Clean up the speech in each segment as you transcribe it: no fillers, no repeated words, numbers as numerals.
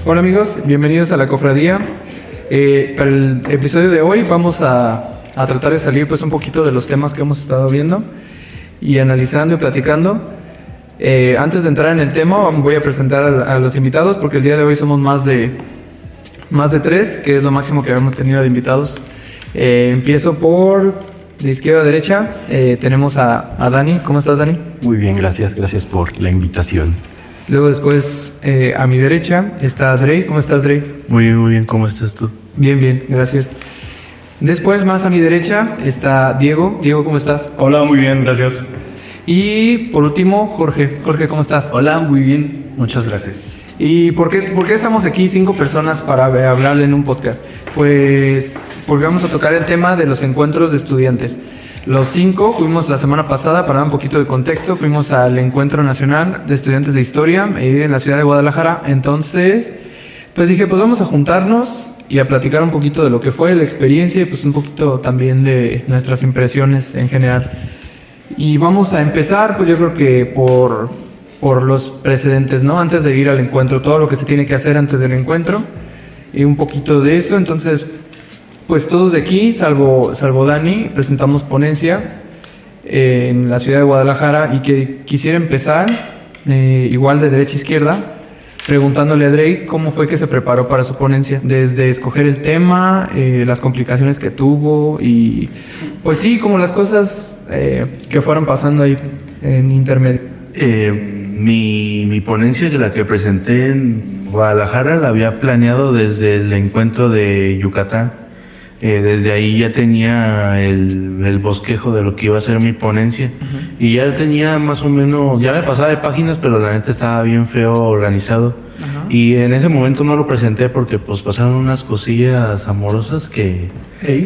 Hola amigos, bienvenidos a la cofradía. Para el episodio de hoy vamos a tratar de salir pues un poquito de los temas que hemos estado viendo y analizando y platicando. Antes de entrar en el tema voy a presentar a los invitados porque el día de hoy somos más de 3, que es lo máximo que habíamos tenido de invitados. Empiezo por de izquierda a derecha. Tenemos a Dani. ¿Cómo estás, Dani? Muy bien, gracias por la invitación. Luego después a mi derecha está Drey. ¿Cómo estás, Drey? Muy bien, ¿cómo estás tú? Bien, gracias. Después más a mi derecha está Diego. Diego, ¿cómo estás? Hola, muy bien, gracias. Y por último, Jorge. Jorge, ¿cómo estás? Hola, muy bien, muchas gracias. ¿Y por qué estamos aquí 5 personas para hablarle en un podcast? Pues porque vamos a tocar el tema de los encuentros de estudiantes. Los 5 fuimos la semana pasada, para dar un poquito de contexto, fuimos al Encuentro Nacional de Estudiantes de Historia en la ciudad de Guadalajara. Entonces, pues dije, pues vamos a juntarnos y a platicar un poquito de lo que fue la experiencia y pues un poquito también de nuestras impresiones en general. Y vamos a empezar, pues yo creo que por los precedentes, ¿no? Antes de ir al encuentro, todo lo que se tiene que hacer antes del encuentro y un poquito de eso. Entonces, pues todos de aquí, salvo Dani, presentamos ponencia en la ciudad de Guadalajara y que quisiera empezar, igual de derecha a izquierda, preguntándole a Drake cómo fue que se preparó para su ponencia, desde escoger el tema, las complicaciones que tuvo y pues sí, como las cosas que fueron pasando ahí en intermedio. Mi ponencia, la que presenté en Guadalajara, la había planeado desde el encuentro de Yucatán. Desde ahí ya tenía el bosquejo de lo que iba a ser mi ponencia. Uh-huh. Y ya tenía más o menos, ya me pasaba de páginas, pero la neta estaba bien feo organizado. Uh-huh. Y en ese momento no lo presenté porque pues pasaron unas cosillas amorosas que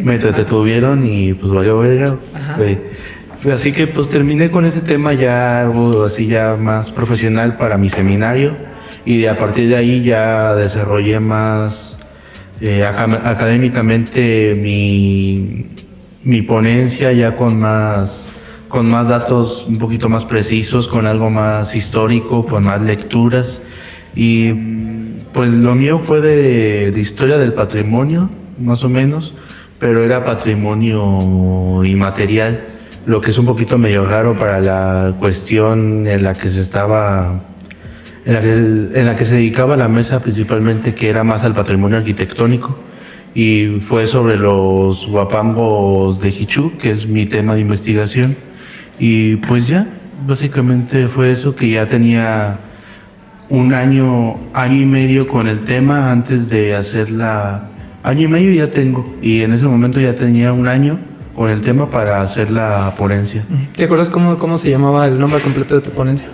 me detuvieron y pues valió verga. Uh-huh. Así que pues terminé con ese tema ya algo así ya más profesional para mi seminario. Y a partir de ahí ya desarrollé más académicamente mi ponencia ya con más datos un poquito más precisos, con algo más histórico, con más lecturas. Y pues lo mío fue de historia del patrimonio, más o menos, pero era patrimonio inmaterial, lo que es un poquito medio raro para la cuestión en la que se dedicaba la mesa principalmente, que era más al patrimonio arquitectónico, y fue sobre los huapangos de Hichú, que es mi tema de investigación. Y pues ya, básicamente fue eso, que ya tenía un año y medio con el tema antes de hacerla. Año y medio ya tengo, y en ese momento ya tenía un año con el tema para hacer la ponencia. ¿Te acuerdas cómo se llamaba el nombre completo de tu ponencia?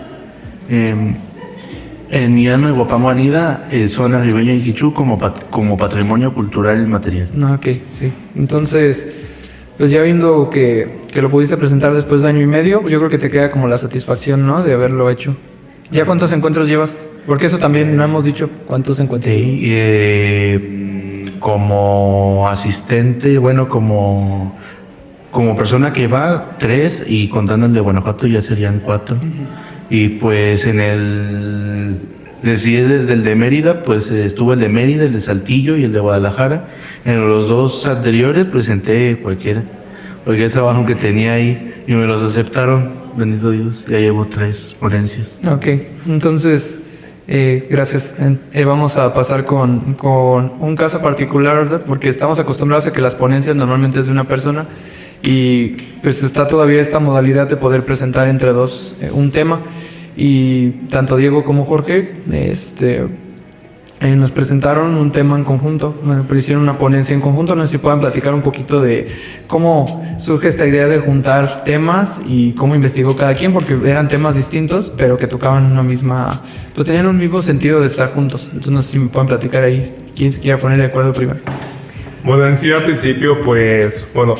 En Llano y Huapango Anida, zona ribeña de Hichú como patrimonio cultural inmaterial. Ok, sí. Entonces, pues ya viendo que lo pudiste presentar después de año y medio, pues yo creo que te queda como la satisfacción, ¿no? De haberlo hecho. ¿Ya cuántos encuentros llevas? Porque eso también no hemos dicho. ¿Cuántos encuentros? Sí, como asistente, bueno, como persona que va, 3, y contando el de Guanajuato ya serían 4. Uh-huh. Y pues si es desde el de Mérida, pues estuvo el de Mérida, el de Saltillo y el de Guadalajara. En los 2 anteriores presenté cualquier trabajo que tenía ahí y me los aceptaron, bendito Dios. Ya llevo 3 ponencias. Ok, entonces gracias. Vamos a pasar con un caso particular, ¿verdad? Porque estamos acostumbrados a que las ponencias normalmente es de una persona. Y pues está todavía esta modalidad de poder presentar entre 2 un tema. Y tanto Diego como Jorge nos presentaron un tema en conjunto, hicieron una ponencia en conjunto. No sé si puedan platicar un poquito de cómo surge esta idea de juntar temas y cómo investigó cada quien, porque eran temas distintos, pero que tocaban una misma, pues tenían un mismo sentido de estar juntos. Entonces no sé si me pueden platicar ahí, quién se quiera poner de acuerdo primero. Bueno, en sí al principio, pues, bueno,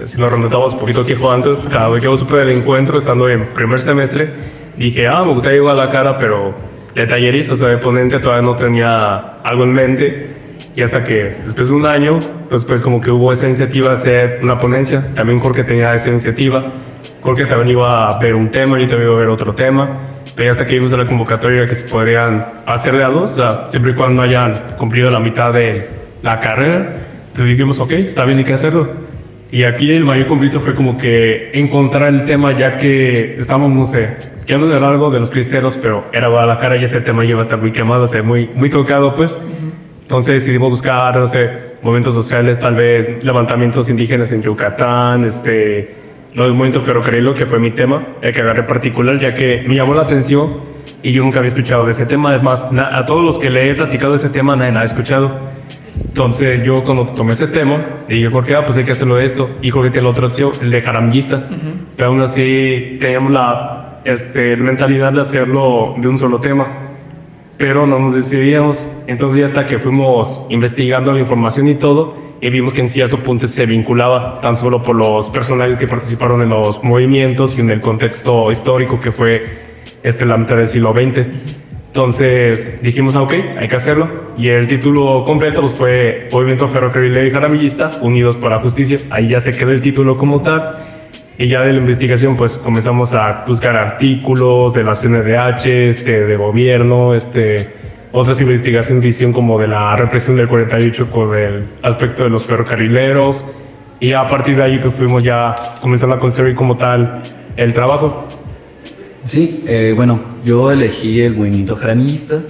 si nos remontamos un poquito tiempo antes, cada vez que yo supe del encuentro, estando en primer semestre, dije, me gustaría ir a la cara, pero de tallerista, o sea, de ponente, todavía no tenía algo en mente. Y hasta que después de un año, pues como que hubo esa iniciativa de hacer una ponencia. También Jorge tenía esa iniciativa. Jorge también iba a ver un tema, yo también iba a ver otro tema. pero hasta que llegamos a la convocatoria que se podrían hacer de a dos, o sea, siempre y cuando hayan cumplido la mitad de la carrera. Entonces dijimos, ok, está bien, hay que hacerlo. Y aquí el mayor conflicto fue como que encontrar el tema, ya que estábamos, no sé, queríamos hablar algo de los cristeros, pero era Guadalajara y ese tema ya iba a estar muy quemado, o sea, muy tocado, pues. Entonces decidimos buscar, no sé, movimientos sociales, tal vez levantamientos indígenas en Yucatán, lo del movimiento ferrocarril, que fue mi tema, el que agarré particular, ya que me llamó la atención y yo nunca había escuchado de ese tema. Es más, a todos los que le he platicado de ese tema, nadie ha escuchado. Entonces yo cuando tomé ese tema, dije, ¿por qué? Pues hay que hacerlo de esto. Y juguete la otra opción, el de jaramillista. Pero aún así teníamos la mentalidad de hacerlo de un solo tema. Pero no nos decidíamos. Entonces ya hasta que fuimos investigando la información y todo, y vimos que en cierto punto se vinculaba tan solo por los personajes que participaron en los movimientos y en el contexto histórico que fue la mitad del siglo XX. Entonces dijimos, ok, hay que hacerlo. Y el título completo pues, fue Movimiento Ferrocarrilero y Jaramillista Unidos por la Justicia. Ahí ya se quedó el título como tal. Y ya de la investigación pues comenzamos a buscar artículos de la CNDH, de gobierno, otras investigaciones que hicieron como de la represión del 48 con el aspecto de los ferrocarrileros. Y a partir de ahí pues fuimos ya comenzando a construir como tal el trabajo. Sí, bueno, yo elegí el movimiento jaramillista,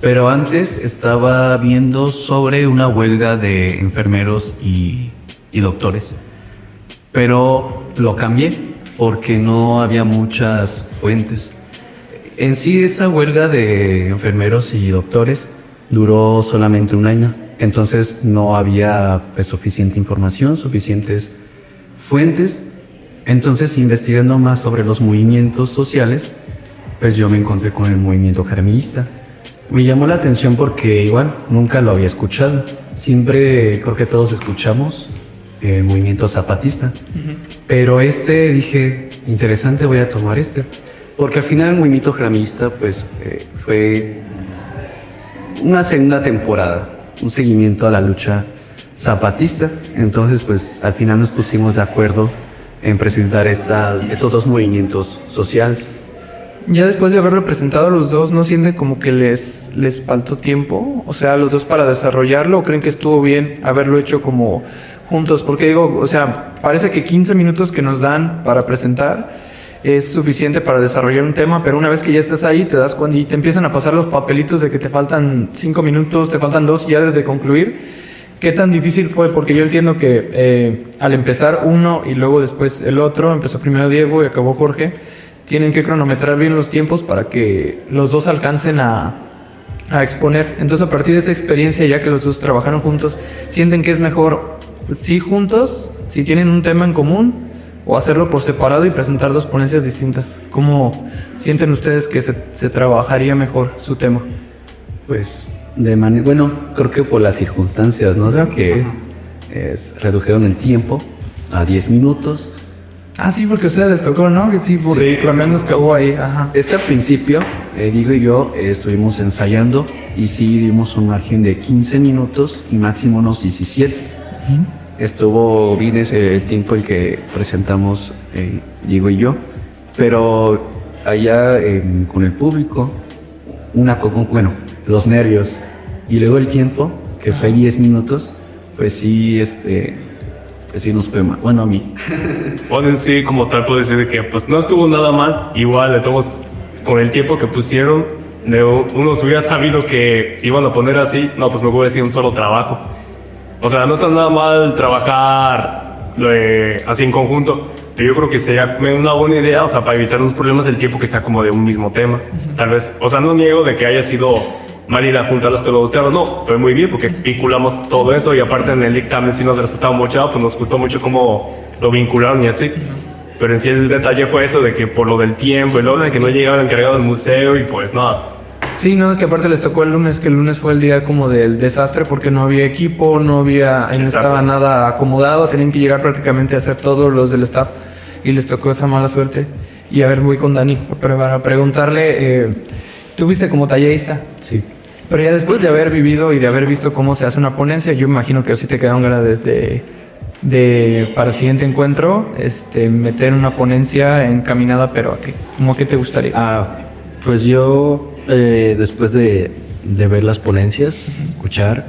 pero antes estaba viendo sobre una huelga de enfermeros y doctores, pero lo cambié porque no había muchas fuentes. En sí, esa huelga de enfermeros y doctores duró solamente un año, entonces no había pues, suficiente información, suficientes fuentes. Entonces, investigando más sobre los movimientos sociales, pues yo me encontré con el movimiento jaramillista. Me llamó la atención porque igual nunca lo había escuchado. Siempre creo que todos escuchamos el movimiento zapatista. Pero dije, interesante, voy a tomar porque al final el movimiento jaramillista pues fue una segunda temporada, un seguimiento a la lucha zapatista. Entonces pues al final nos pusimos de acuerdo en presentar estos dos movimientos sociales. Ya después de haber representado a los dos, ¿no sienten como que les faltó tiempo? O sea, los dos para desarrollarlo, ¿o creen que estuvo bien haberlo hecho como juntos? Porque digo, o sea, parece que 15 minutos que nos dan para presentar es suficiente para desarrollar un tema, pero una vez que ya estás ahí, te das cuenta y te empiezan a pasar los papelitos de que te faltan 5 minutos, te faltan 2 y ya debes de concluir. ¿Qué tan difícil fue? Porque yo entiendo que al empezar uno y luego después el otro, empezó primero Diego y acabó Jorge, tienen que cronometrar bien los tiempos para que los dos alcancen a exponer. Entonces, a partir de esta experiencia, ya que los dos trabajaron juntos, ¿sienten que es mejor, sí juntos, si tienen un tema en común, o hacerlo por separado y presentar dos ponencias distintas? ¿Cómo sienten ustedes que se trabajaría mejor su tema? Pues bueno, creo que por las circunstancias, ¿no? De que redujeron el tiempo a 10 minutos. Ah, sí, porque a ustedes les tocó, ¿no? Que sí, por lo menos acabó ahí. Ajá. Al principio, Diego y yo estuvimos ensayando y sí dimos un margen de 15 minutos y máximo unos 17. Estuvo bien el tiempo en que presentamos Diego y yo, pero allá con el público, los nervios y luego el tiempo, que fue 10 minutos, pues sí, pues sí nos fue mal. Bueno, a mí. Bueno, en sí, como tal, puedo decir de que pues no estuvo nada mal. Igual, de todos, con el tiempo que pusieron, uno se hubiera sabido que si iban a poner así, no, pues me hubiera sido un solo trabajo. O sea, no está nada mal trabajar así en conjunto, pero yo creo que sería una buena idea, o sea, para evitar los problemas, el tiempo que sea como de un mismo tema. Tal vez, o sea, no niego de que haya sido mal idea juntar los dos temas, no, fue muy bien porque vinculamos todo eso y aparte en el dictamen sí nos resultaba mucho, pues nos gustó mucho cómo lo vincularon y así. Pero en sí el detalle fue eso de que por lo del tiempo y luego de que no llegaba el encargado del museo y pues nada. Sí, no, es que aparte les tocó el lunes, que el lunes fue el día como del desastre porque no había equipo, no estaba nada acomodado, tenían que llegar prácticamente a hacer todos los del staff y les tocó esa mala suerte. Y a ver, voy con Dani para preguntarle, ¿tú viste como tallerista? Sí. Pero ya después de haber vivido y de haber visto cómo se hace una ponencia, yo imagino que sí te quedaron ganas para el siguiente encuentro, meter una ponencia encaminada, pero ¿a qué? ¿Cómo que te gustaría? Pues yo, después de ver las ponencias, escuchar,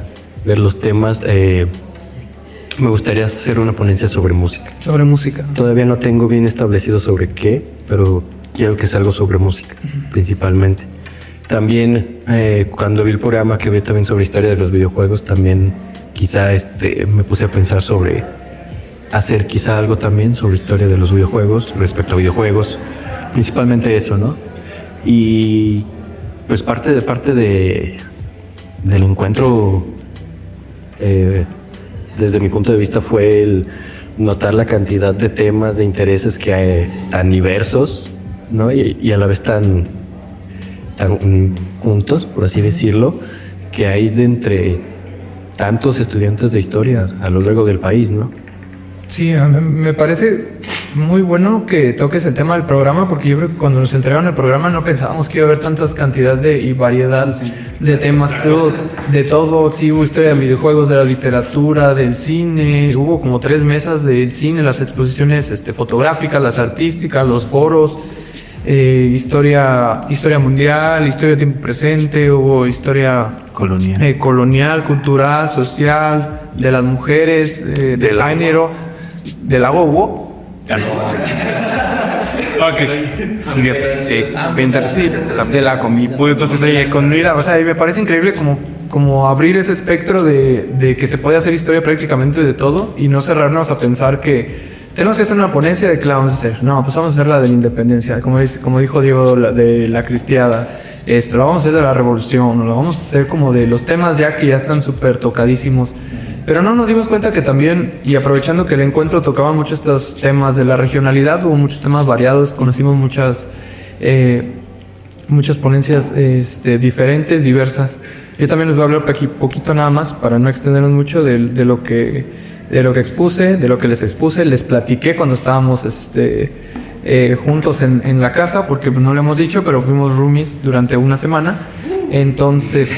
ver los temas, me gustaría hacer una ponencia sobre música. Sobre música. Todavía no tengo bien establecido sobre qué, pero quiero que sea algo sobre música, principalmente. También, cuando vi el programa que vi también sobre historia de los videojuegos, también quizá me puse a pensar sobre hacer quizá algo también sobre historia de los videojuegos, respecto a videojuegos, principalmente eso, ¿no? Y pues parte del encuentro, desde mi punto de vista, fue el notar la cantidad de temas, de intereses que hay tan diversos, ¿no? Y a la vez tan juntos, por así decirlo, que hay de entre tantos estudiantes de historia a lo largo del país, ¿no? Sí, me parece muy bueno que toques el tema del programa, porque yo creo que cuando nos entregaron el programa no pensábamos que iba a haber tantas cantidad y variedad de temas, de todo. Sí, hubo historia de videojuegos, de la literatura, del cine, hubo como 3 mesas del cine, las exposiciones fotográficas, las artísticas, los foros, historia mundial, historia de tiempo presente, hubo historia colonial, cultural, social, de las mujeres, del género, del agua hubo. Sí, de la comida. Entonces, comida, o sea, me parece increíble como abrir ese espectro de que se puede hacer historia prácticamente de todo y no cerrarnos a pensar que tenemos que hacer una ponencia de qué la vamos a hacer. No, pues vamos a hacer la de la independencia, como dijo Diego, de la cristiada. Lo vamos a hacer de la revolución, lo vamos a hacer como de los temas ya que ya están súper tocadísimos. Pero no nos dimos cuenta que también, y aprovechando que el encuentro tocaba mucho estos temas de la regionalidad, hubo muchos temas variados, conocimos muchas ponencias diferentes, diversas. Yo también les voy a hablar aquí poquito nada más, para no extendernos mucho de lo que expuse, de lo que les expuse. Les platiqué cuando estábamos juntos en la casa, porque pues no lo hemos dicho, pero fuimos roomies durante una semana. Entonces,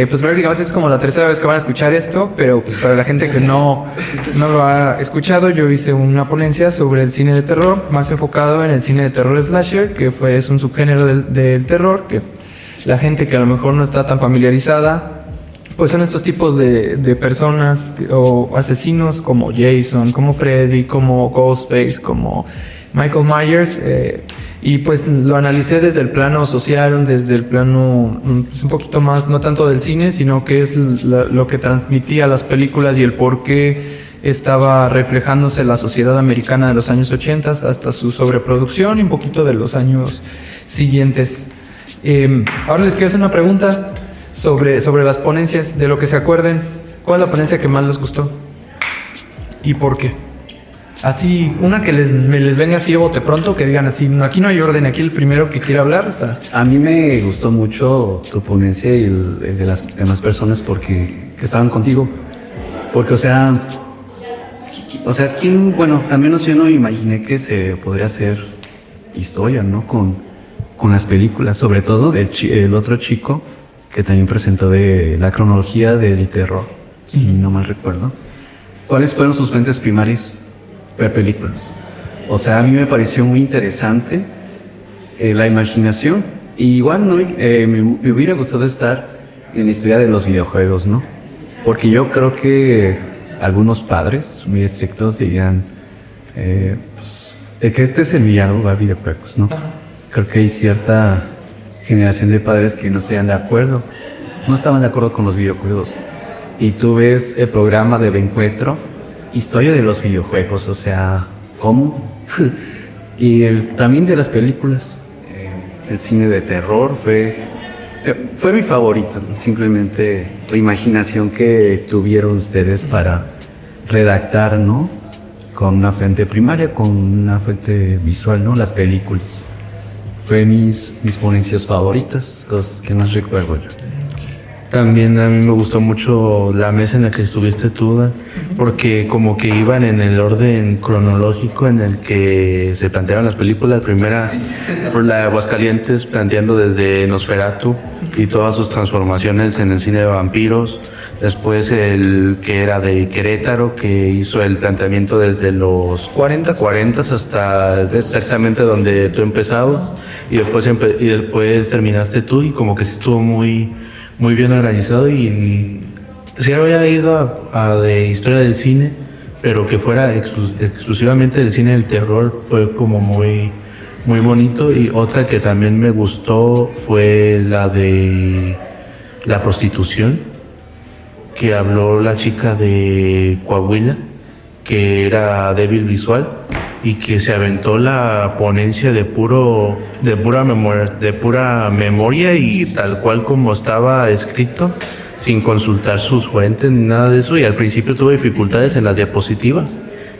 pues prácticamente es como la tercera vez que van a escuchar esto, pero pues para la gente que no lo ha escuchado, yo hice una ponencia sobre el cine de terror, más enfocado en el cine de terror slasher, que es un subgénero del terror, que la gente que a lo mejor no está tan familiarizada, pues son estos tipos de personas o asesinos como Jason, como Freddy, como Ghostface, como Michael Myers, y pues lo analicé desde el plano social, desde el plano pues un poquito más, no tanto del cine, sino que es lo que transmitía las películas y el por qué estaba reflejándose la sociedad americana de los años 80 hasta su sobreproducción y un poquito de los años siguientes. Ahora les quiero hacer una pregunta sobre las ponencias, de lo que se acuerden. ¿Cuál es la ponencia que más les gustó? ¿Y por qué? Así, una que les venga así a bote pronto, que digan así, no, aquí no hay orden, aquí el primero que quiera hablar está. A mí me gustó mucho tu ponencia y el de las demás personas que estaban contigo. Porque, o sea, ¿quién? Bueno, al menos yo no imaginé que se podría hacer historia, ¿no? Con las películas, sobre todo el otro chico que también presentó de la cronología del terror, si no mal recuerdo. ¿Cuáles fueron sus fuentes primarias? Ver películas. O sea, a mí me pareció muy interesante la imaginación. Y igual no, me hubiera gustado estar en la historia de los videojuegos, ¿no? Porque yo creo que algunos padres muy estrictos dirían pues, de que este es el villano a videojuegos, ¿no? Creo que hay cierta generación de padres que no estaban de acuerdo, no estaban de acuerdo con los videojuegos. Y tú ves el programa de Bencuentro, historia de los videojuegos, o sea, ¿cómo? Y también de las películas, el cine de terror fue mi favorito, simplemente la imaginación que tuvieron ustedes para redactar, ¿no? Con una fuente primaria, con una fuente visual, ¿no? Las películas. Fue mis ponencias favoritas, los que más recuerdo yo. También a mí me gustó mucho la mesa en la que estuviste tú, Dan, porque como que iban en el orden cronológico en el que se plantearon las películas. Primera, por la de Aguascalientes, planteando desde Nosferatu y todas sus transformaciones en el cine de vampiros. Después el que era de Querétaro, que hizo el planteamiento desde los 40 hasta exactamente donde tú empezabas. Y después terminaste tú, y como que sí estuvo muy bien organizado. Y sí había ido a de historia del cine, pero que fuera exclusivamente del cine del terror fue como muy bonito. Y otra que también me gustó fue la de la prostitución, que habló la chica de Coahuila, que era débil visual y que se aventó la ponencia de pura memoria y tal cual como estaba escrito, sin consultar sus fuentes ni nada de eso. Y al principio tuvo dificultades en las diapositivas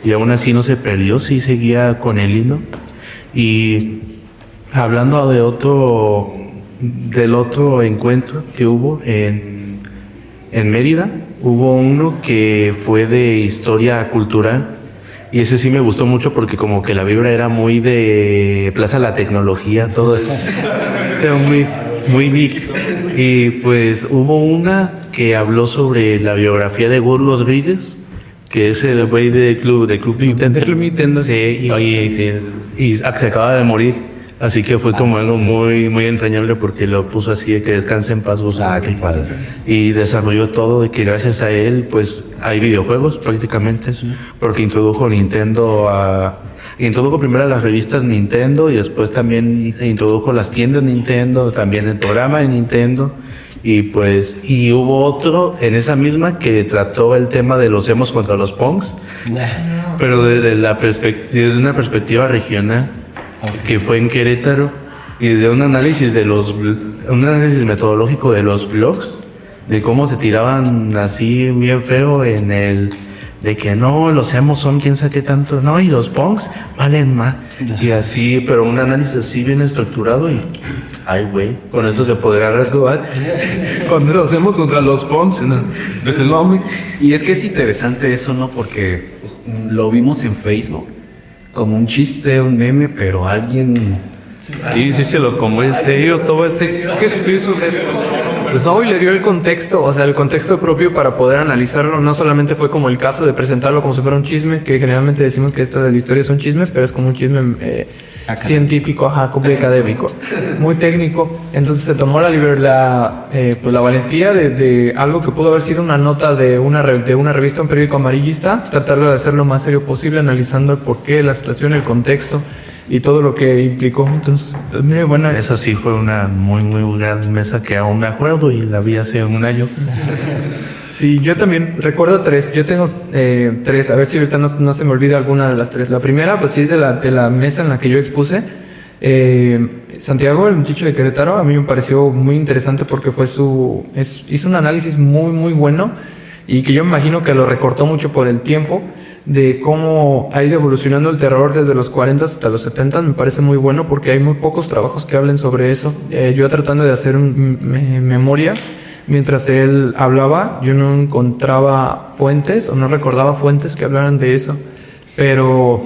y aún así no se perdió, sí seguía con el hilo. Y hablando del otro encuentro que hubo en Mérida, hubo uno que fue de historia cultural, y ese sí me gustó mucho porque como que la vibra era muy de Plaza La Tecnología, todo eso. Era muy geek. Y pues hubo una que habló sobre la biografía de Gus Rodríguez, que es el güey de Club Nintendo. Sí, y se acaba de morir. Así que fue como algo muy entrañable, porque lo puso así de que descanse en paz Gus. Qué padre. Y desarrolló todo, de que gracias a él pues hay videojuegos prácticamente, porque introdujo primero las revistas Nintendo, y después también introdujo las tiendas Nintendo, también el programa de Nintendo. Y hubo otro en esa misma que trató el tema de los emos contra los punks, pero desde una perspectiva regional, que fue en Querétaro, y de un análisis metodológico de los blogs, de cómo se tiraban así bien feo de que no, los emos son quién sabe qué tanto, no, y los punks valen más, y así, pero un análisis así bien estructurado. Y ay, güey, con eso se podrá reactuar cuando lo hacemos contra los punks, ¿no? Es el nombre. Y es que es interesante eso, ¿no? Porque lo vimos en Facebook como un chiste, un meme, pero alguien... Y sí se lo como en serio, todo ese... ¿Qué es eso? Pues hoy le dio el contexto, o sea, el contexto propio para poder analizarlo. No solamente fue como el caso de presentarlo como si fuera un chisme, que generalmente decimos que esta de la historia es un chisme, pero es como un chisme científico, como académico, muy técnico. Entonces se tomó la valentía de algo que pudo haber sido una nota de una revista, un periódico amarillista, tratarlo de hacer lo más serio posible, analizando el porqué, la situación, el contexto y todo lo que implicó. Entonces, muy buena. Esa sí fue una muy gran mesa que aún me acuerdo, y la vi hace un año. Sí, yo también recuerdo 3. Yo tengo 3. A ver si ahorita no se me olvida alguna de las 3. La primera, pues sí, es de la mesa en la que yo expuse. Santiago, el muchacho de Querétaro, a mí me pareció muy interesante porque hizo un análisis muy bueno, y que yo me imagino que lo recortó mucho por el tiempo, de cómo ha ido evolucionando el terror desde los 40 hasta los 70. Me parece muy bueno porque hay muy pocos trabajos que hablen sobre eso. Yo tratando de hacer memoria, mientras él hablaba, yo no encontraba fuentes o no recordaba fuentes que hablaran de eso, pero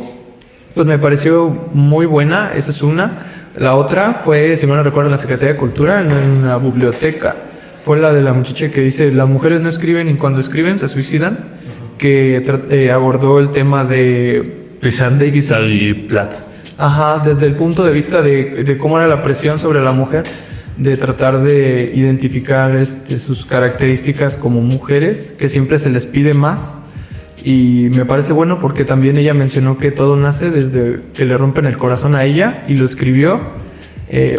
pues me pareció muy buena. Esa es una. La otra fue, si mal no recuerdo, en la Secretaría de Cultura, en la biblioteca. Fue la de la muchacha que dice: las mujeres no escriben y cuando escriben se suicidan, que abordó el tema de Pisandegis y Plat. Ajá, desde el punto de vista de cómo era la presión sobre la mujer, de tratar de identificar sus características como mujeres, que siempre se les pide más. Y me parece bueno porque también ella mencionó que todo nace desde que le rompen el corazón a ella, y lo escribió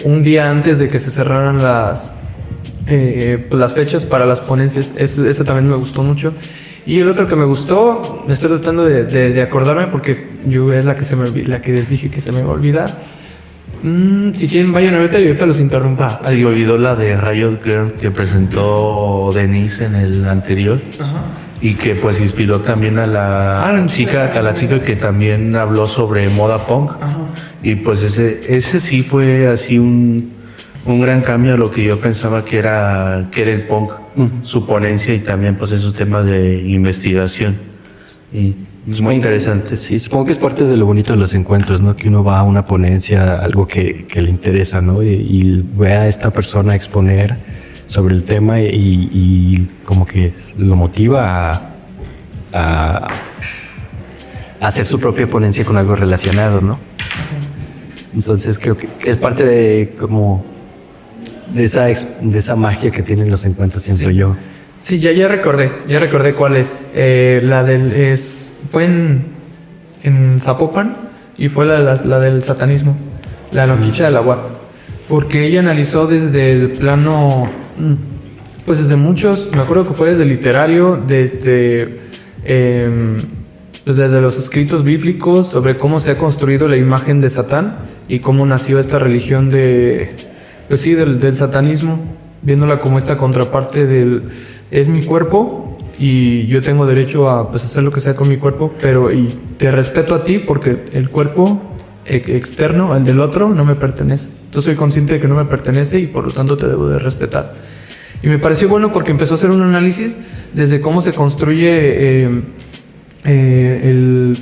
un día antes de que se cerraran las fechas para las ponencias. Eso también me gustó mucho. Y el otro que me gustó, me estoy tratando de acordarme porque yo es la que les dije que se me va a olvidar. Si quieren, vayan ahorita y ahorita los interrumpa. Ahí olvidó la de Riot Girl que presentó Denise en el anterior. Ajá. Y que pues inspiró también a la chica que también habló sobre moda punk. Ajá. Y pues ese sí fue así un gran cambio a lo que yo pensaba que era el punk, su ponencia y también pues esos temas de investigación. Y es muy interesante. Sí, supongo que es parte de lo bonito de los encuentros, ¿no? Que uno va a una ponencia, algo que le interesa, ¿no? Y ve a esta persona exponer sobre el tema y como que lo motiva a hacer su propia ponencia con algo relacionado, ¿no? Entonces creo que es parte de como de esa magia que tienen los encuentros, siento yo. Sí, ya recordé cuál es. Fue en Zapopan y fue la del satanismo, la loquicha de la UAP, porque ella analizó desde el plano, pues desde muchos, me acuerdo que fue desde literario, desde los escritos bíblicos sobre cómo se ha construido la imagen de Satán y cómo nació esta religión del satanismo, viéndola como esta contraparte es mi cuerpo y yo tengo derecho a pues hacer lo que sea con mi cuerpo, pero y te respeto a ti porque el cuerpo externo, el del otro, no me pertenece. Entonces soy consciente de que no me pertenece y por lo tanto te debo de respetar. Y me pareció bueno porque empezó a hacer un análisis desde cómo se construye el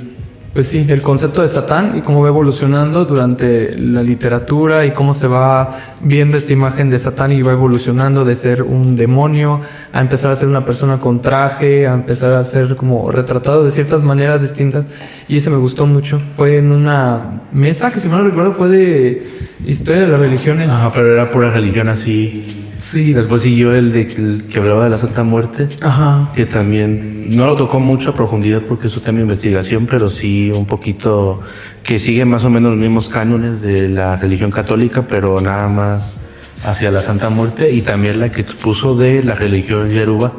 concepto de Satán y cómo va evolucionando durante la literatura y cómo se va viendo esta imagen de Satán y va evolucionando de ser un demonio a empezar a ser una persona con traje, a empezar a ser como retratado de ciertas maneras distintas, y ese me gustó mucho. Fue en una mesa que, si mal no recuerdo, fue de historia de las religiones. Ajá, pero era pura religión así. Sí. Después siguió el que hablaba de la Santa Muerte. Ajá. Que también no lo tocó mucho a profundidad porque es un tema de investigación, pero sí un poquito que sigue más o menos los mismos cánones de la religión católica, pero nada más hacia la Santa Muerte, y también la que puso de la religión Yoruba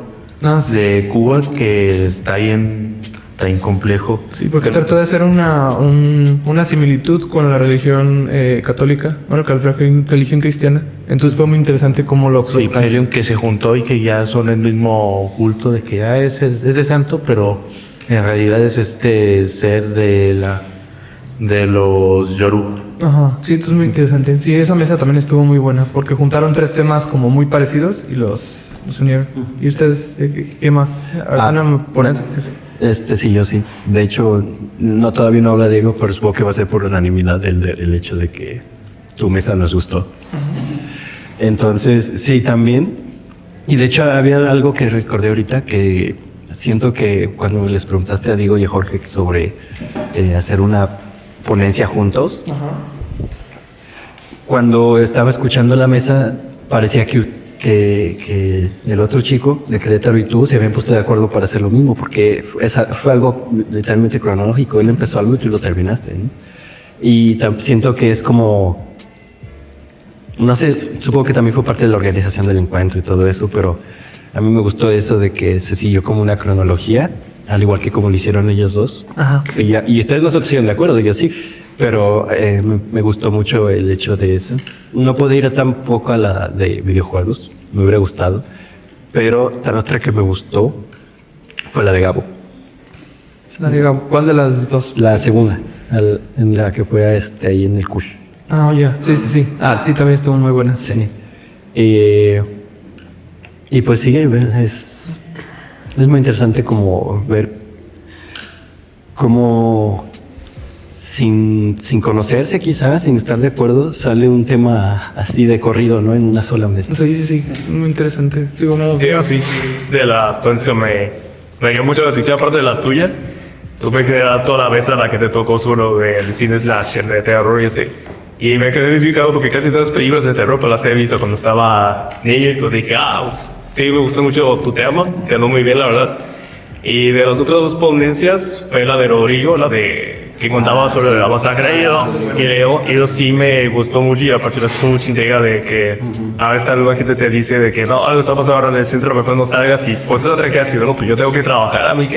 Sí. de Cuba, que está bien complejo. Sí, porque trató de hacer una similitud con la religión católica, bueno, con la religión cristiana. Entonces fue muy interesante cómo lo Sí, que se juntó y que ya son el mismo culto de que es de santo, pero en realidad es este ser de los Yoruba. Ajá, sí, entonces muy interesante. Sí, esa mesa también estuvo muy buena porque juntaron 3 temas como muy parecidos y los unieron. ¿Y ustedes qué más? Sí, yo sí. De hecho, todavía no habla Diego, pero supongo que va a ser por unanimidad el hecho de que tu mesa nos gustó. Entonces, sí, también. Y de hecho, había algo que recordé ahorita que siento que cuando les preguntaste a Diego y a Jorge sobre hacer una ponencia juntos, cuando estaba escuchando la mesa, parecía que el otro chico de Querétaro y tú se habían puesto de acuerdo para hacer lo mismo, porque fue algo literalmente cronológico. Él empezó algo y tú lo terminaste, ¿no? Y siento que es como, no sé, supongo que también fue parte de la organización del encuentro y todo eso, pero a mí me gustó eso de que se siguió como una cronología, al igual que como lo hicieron ellos dos. Ajá. Y ustedes no se pusieron de acuerdo, yo sí. Pero me gustó mucho el hecho de eso. No pude ir tampoco a la de videojuegos, me hubiera gustado. Pero la otra que me gustó fue la de Gabo. ¿Cuál de las dos? La segunda, en la que fue ahí en el Kush. Ah, ya, sí. Sí, también estuvo muy buena. Sí. Y pues sí, es muy interesante como ver cómo sin conocerse quizás, sin estar de acuerdo, sale un tema así de corrido, ¿no? En una sola mesa. Sí, es muy interesante. Sí, de las ponencias me dio mucha noticia, aparte de la tuya. Tuve que dar toda la vez a la que te tocó solo del cine slasher, de terror y ese. Y me quedé identificado porque casi todas las películas de terror pues las he visto cuando estaba niño, y pues dije, pues, sí, me gustó mucho tu tema, quedó muy bien, la verdad. Y de las otras 2 ponencias fue la de Rodrigo, la de que contaba sobre la masacre y Leo, y eso sí me gustó mucho, y aparte es mucha intriga de que a veces alguna gente te dice de que no, algo está pasando ahora en el centro, mejor no salgas, y pues es otra que así, no, pues yo tengo que trabajar a mí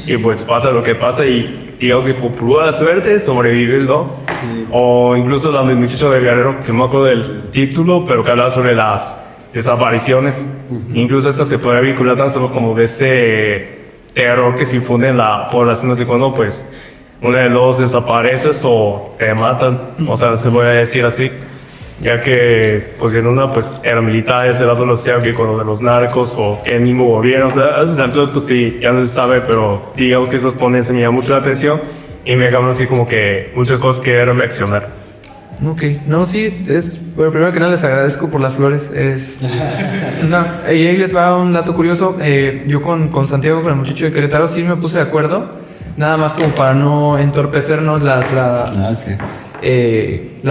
y pues pasa lo que pasa, y digamos que por pura suerte sobrevives, ¿no? Sí. O incluso la del muchacho de Guerrero, que no me acuerdo del título, pero que habla sobre las desapariciones. Incluso esta se puede vincular tan solo como de ese terror que se infunde en la población, así cuando pues uno de los desapareces o te matan, o sea, se puede decir así. ya que pues en una pues era militar, ese lado no sea que con lo de los narcos o el mismo gobierno, o sea, a esos alturas pues sí, ya no se sabe, pero digamos que esas ponencias me llaman mucho la atención y me acaban así como que muchas cosas que reflexionar. Ok, no, sí, bueno, primero que nada les agradezco por las flores. No, y ahí les va un dato curioso. Yo con Santiago, con el muchacho de Querétaro, sí me puse de acuerdo. Nada más como para no entorpecernos las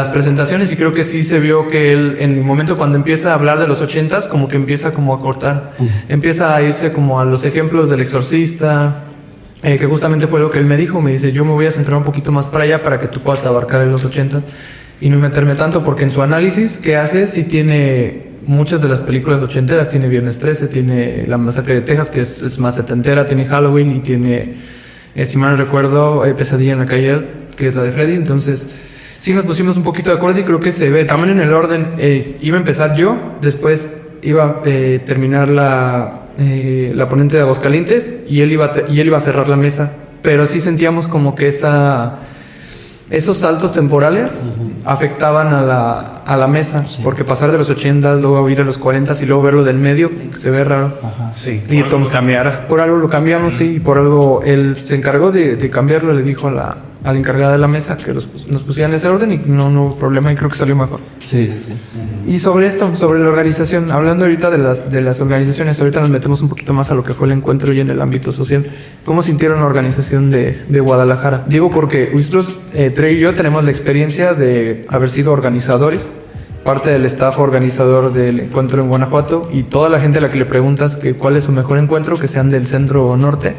presentaciones, y creo que sí se vio que él, en el momento cuando empieza a hablar de los 80s, como que empieza como a cortar. Empieza a irse como a los ejemplos del Exorcista, que justamente fue lo que él me dijo. Me dice, yo me voy a centrar un poquito más para allá para que tú puedas abarcar en los 80s y no meterme tanto, porque en su análisis que hace sí tiene muchas de las películas ochenteras. Tiene Viernes 13, tiene La Masacre de Texas, que es más setentera, tiene Halloween y tiene, si mal no recuerdo, Pesadilla en la calle, que es la de Freddy. Entonces sí nos pusimos un poquito de acuerdo y creo que se ve también en el orden. Iba a empezar yo, después iba a terminar la ponente de Aguascalientes y él iba a cerrar la mesa, pero sí sentíamos como que esos saltos temporales afectaban a la mesa, porque pasar de los 80, luego ir a los 40 y luego verlo del medio, se ve raro. Sí, Y por algo lo cambiamos, sí, y por algo él se encargó de cambiarlo. Le dijo a la encargada de la mesa que nos pusieran ese orden y no hubo problema, y creo que salió mejor. Sí. Y sobre la organización, hablando ahorita de las organizaciones, ahorita nos metemos un poquito más a lo que fue el encuentro y en el ámbito social. ¿Cómo sintieron la organización de Guadalajara? Digo porque nosotros, Trey y yo, tenemos la experiencia de haber sido organizadores, parte del staff organizador del encuentro en Guanajuato, y toda la gente a la que le preguntas que cuál es su mejor encuentro, que sean del centro o norte,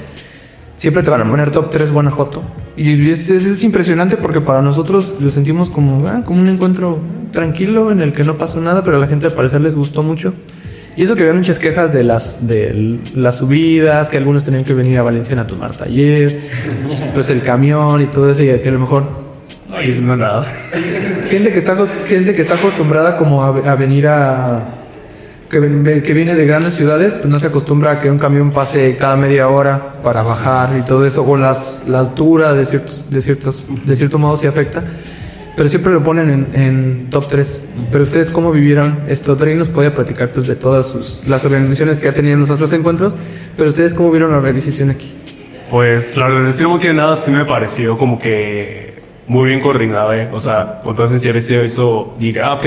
siempre te van a poner top 3 Guanajuato. Y es impresionante, porque para nosotros lo sentimos como un encuentro tranquilo en el que no pasó nada, pero a la gente al parecer les gustó mucho. Y eso que había muchas quejas de las subidas, que algunos tenían que venir a Valencia a tomar taller, pues el camión y todo eso, y que a lo mejor no hicimos nada. gente que está acostumbrada como a venir que viene de grandes ciudades, pues no se acostumbra a que un camión pase cada media hora para bajar y todo eso, o la altura de cierto modo sí afecta, pero siempre lo ponen en top 3. Pero ustedes, ¿cómo vivieron esto? Trey nos puede platicar pues de todas las organizaciones que ha tenido en los otros encuentros, pero ustedes, ¿cómo vieron la organización aquí? Pues la organización más que nada sí me pareció como que muy bien coordinada, o sea, con toda sinceridad eso dije, ok.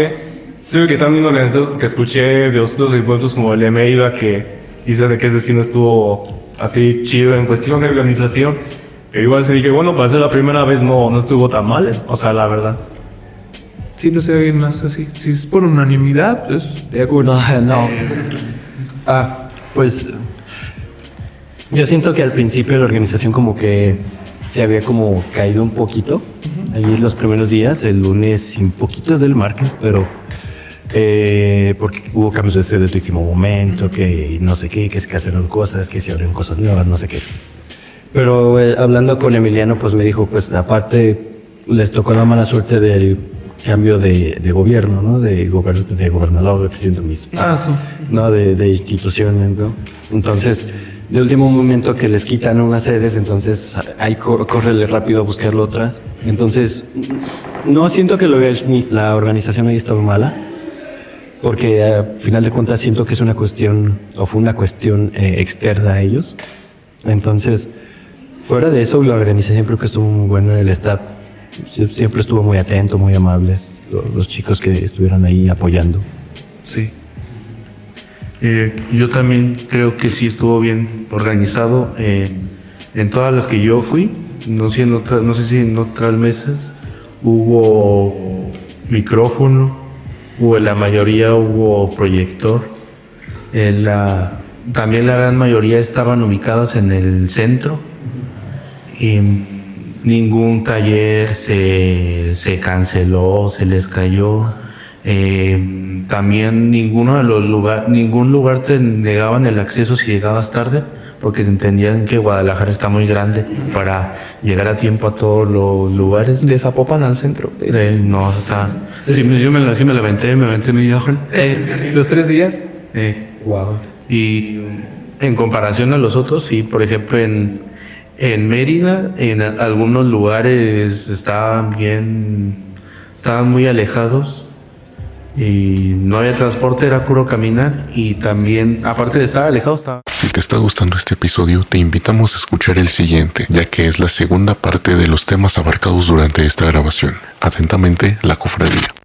Sí, que también organizados, que escuché de otros encuentros como el de Mérida, que dice de que ese sí no estuvo así chido en cuestión de organización. Pero igual se dije, bueno, para ser la primera vez no estuvo tan mal, o sea, la verdad. Sí, no se ve más así. Si es por unanimidad, pues de acuerdo. No. Pues yo siento que al principio la organización como que se había como caído un poquito. Allí los primeros días, el lunes, un poquito del margen, pero porque hubo cambios de sede de último momento, que no sé qué, que se cancelaron cosas, que se abrieron cosas nuevas, no sé qué. Pero hablando con Emiliano, pues me dijo, pues aparte les tocó la mala suerte del cambio de gobierno, ¿no? De gobernador, de presidente mismo. Sí. No, de instituciones, ¿no? Entonces, de último momento que les quitan unas sedes, entonces hay córrele rápido a buscarlo otras. Entonces, no siento que la organización haya estado mala, porque al final de cuentas siento que es una cuestión, o fue una cuestión externa a ellos. Entonces, fuera de eso, la organización creo que estuvo muy buena. El staff siempre estuvo muy atento, muy amables, los chicos que estuvieron ahí apoyando. Sí. Yo también creo que sí estuvo bien organizado. En todas las que yo fui, no sé si en otras mesas hubo micrófono, en la mayoría hubo proyector. También la gran mayoría estaban ubicadas en el centro. Y ningún taller se canceló, se les cayó. También ningún lugar te negaban el acceso si llegabas tarde, porque se entendían que Guadalajara está muy grande para llegar a tiempo a todos los lugares. De Zapopan al centro. No, o sea, sí, yo me la aventé media hora. ¿Los 3 días? Wow. Y en comparación a los otros, sí, por ejemplo, en Mérida, en algunos lugares estaban muy alejados. y no había transporte, era puro caminar y también, aparte de estar alejado, estaba... Si te está gustando este episodio, te invitamos a escuchar el siguiente, ya que es la segunda parte de los temas abarcados durante esta grabación. Atentamente, La Cofradía.